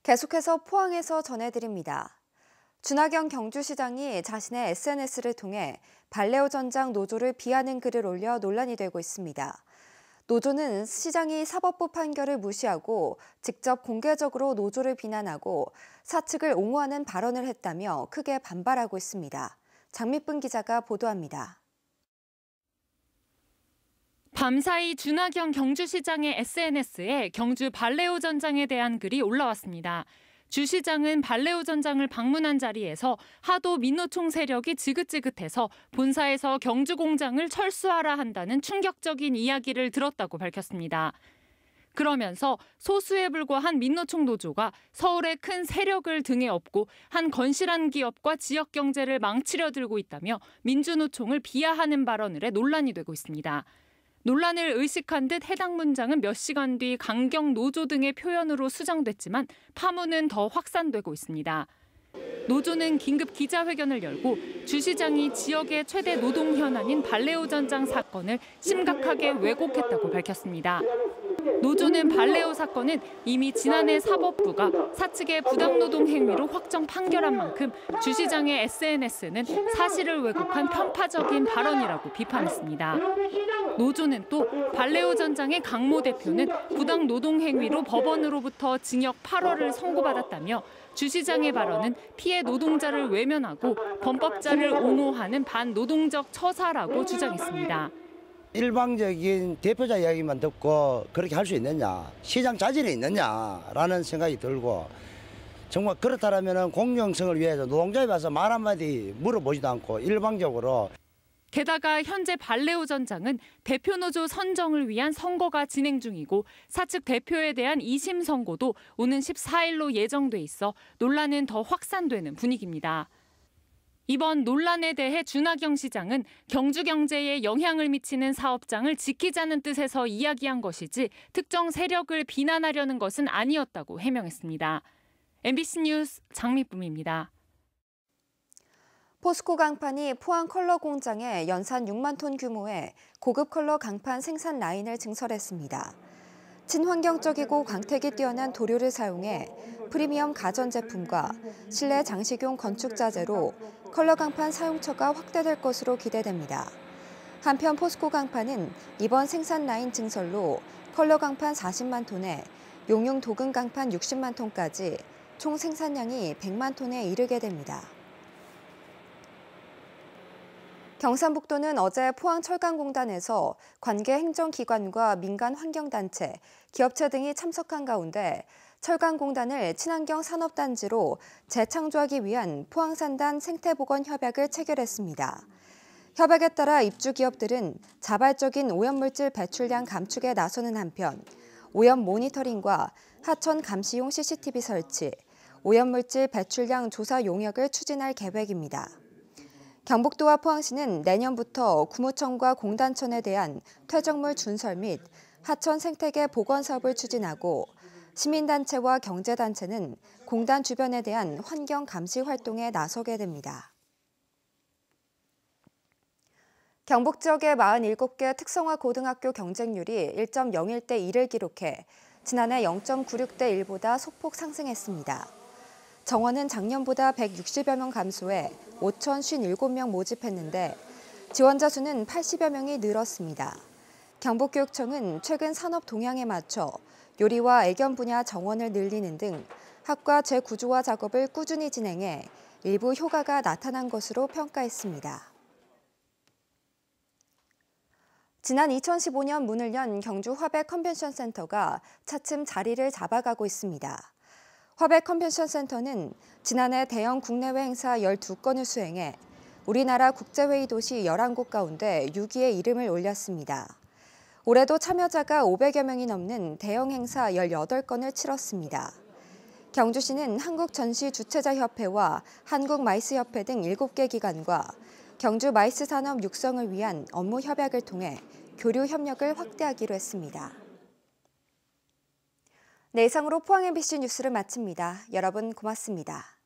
계속해서 포항에서 전해드립니다. 준하경 경주시장이 자신의 SNS를 통해 발레오 전장 노조를 비하는 글을 올려 논란이 되고 있습니다. 노조는 시장이 사법부 판결을 무시하고 직접 공개적으로 노조를 비난하고 사측을 옹호하는 발언을 했다며 크게 반발하고 있습니다. 장미뿐 기자가 보도합니다. 밤사이 준하경 경주시장의 SNS에 경주 발레오 전장에 대한 글이 올라왔습니다. 주 시장은 발레오 전장을 방문한 자리에서 하도 민노총 세력이 지긋지긋해서 본사에서 경주 공장을 철수하라 한다는 충격적인 이야기를 들었다고 밝혔습니다. 그러면서 소수에 불과한 민노총 노조가 서울의 큰 세력을 등에 업고 한 건실한 기업과 지역 경제를 망치려 들고 있다며 민주노총을 비하하는 발언을 해 논란이 되고 있습니다. 논란을 의식한 듯 해당 문장은 몇 시간 뒤 강경 노조 등의 표현으로 수정됐지만 파문은 더 확산되고 있습니다. 노조는 긴급 기자회견을 열고 주 시장이 지역의 최대 노동 현안인 발레오 전장 사건을 심각하게 왜곡했다고 밝혔습니다. 노조는 발레오 사건은 이미 지난해 사법부가 사측의 부당노동 행위로 확정 판결한 만큼 주 시장의 SNS는 사실을 왜곡한 편파적인 발언이라고 비판했습니다. 노조는 또 발레오 전장의 강모 대표는 부당노동 행위로 법원으로부터 징역 8월을 선고받았다며 주 시장의 발언은 피해 노동자를 외면하고 범법자를 옹호하는 반노동적 처사라고 주장했습니다. 일방적인 대표자 이야기만 듣고 그렇게 할 수 있느냐, 시장 자질이 있느냐라는 생각이 들고 정말 그렇다면 공정성을 위해서 노동자에 와서 말 한마디 물어보지도 않고 일방적으로. 게다가 현재 발레오 전장은 대표 노조 선정을 위한 선거가 진행 중이고 사측 대표에 대한 2심 선고도 오는 14일로 예정돼 있어 논란은 더 확산되는 분위기입니다. 이번 논란에 대해 준하경 시장은 경주 경제에 영향을 미치는 사업장을 지키자는 뜻에서 이야기한 것이지 특정 세력을 비난하려는 것은 아니었다고 해명했습니다. MBC 뉴스 장미쁨입니다. 포스코 강판이 포항 컬러 공장에 연산 6만 톤 규모의 고급 컬러 강판 생산 라인을 증설했습니다. 친환경적이고 광택이 뛰어난 도료를 사용해 프리미엄 가전제품과 실내 장식용 건축 자재로 컬러 강판 사용처가 확대될 것으로 기대됩니다. 한편 포스코 강판은 이번 생산 라인 증설로 컬러 강판 40만 톤에 용융 도금 강판 60만 톤까지 총 생산량이 100만 톤에 이르게 됩니다. 경상북도는 어제 포항철강공단에서 관계 행정기관과 민간 환경단체, 기업체 등이 참석한 가운데 철강공단을 친환경 산업단지로 재창조하기 위한 포항산단 생태보건 협약을 체결했습니다. 협약에 따라 입주 기업들은 자발적인 오염물질 배출량 감축에 나서는 한편 오염 모니터링과 하천 감시용 CCTV 설치, 오염물질 배출량 조사 용역을 추진할 계획입니다. 경북도와 포항시는 내년부터 구무청과 공단천에 대한 퇴적물 준설 및 하천 생태계 복원 사업을 추진하고 시민단체와 경제단체는 공단 주변에 대한 환경 감시 활동에 나서게 됩니다. 경북 지역의 47개 특성화 고등학교 경쟁률이 1.01대 1을 기록해 지난해 0.96대 1보다 소폭 상승했습니다. 정원은 작년보다 160여 명 감소해 5,057명 모집했는데 지원자 수는 80여 명이 늘었습니다. 경북교육청은 최근 산업 동향에 맞춰 요리와 애견 분야 정원을 늘리는 등 학과 재구조화 작업을 꾸준히 진행해 일부 효과가 나타난 것으로 평가했습니다. 지난 2015년 문을 연 경주 화백 컨벤션 센터가 차츰 자리를 잡아가고 있습니다. 화백 컨벤션 센터는 지난해 대형 국내외 행사 12건을 수행해 우리나라 국제회의 도시 11곳 가운데 6위에 이름을 올렸습니다. 올해도 참여자가 500여 명이 넘는 대형 행사 18건을 치렀습니다. 경주시는 한국전시주최자협회와 한국마이스협회 등 7개 기관과 경주 마이스 산업 육성을 위한 업무 협약을 통해 교류 협력을 확대하기로 했습니다. 네, 이상으로 포항 MBC 뉴스를 마칩니다. 여러분 고맙습니다.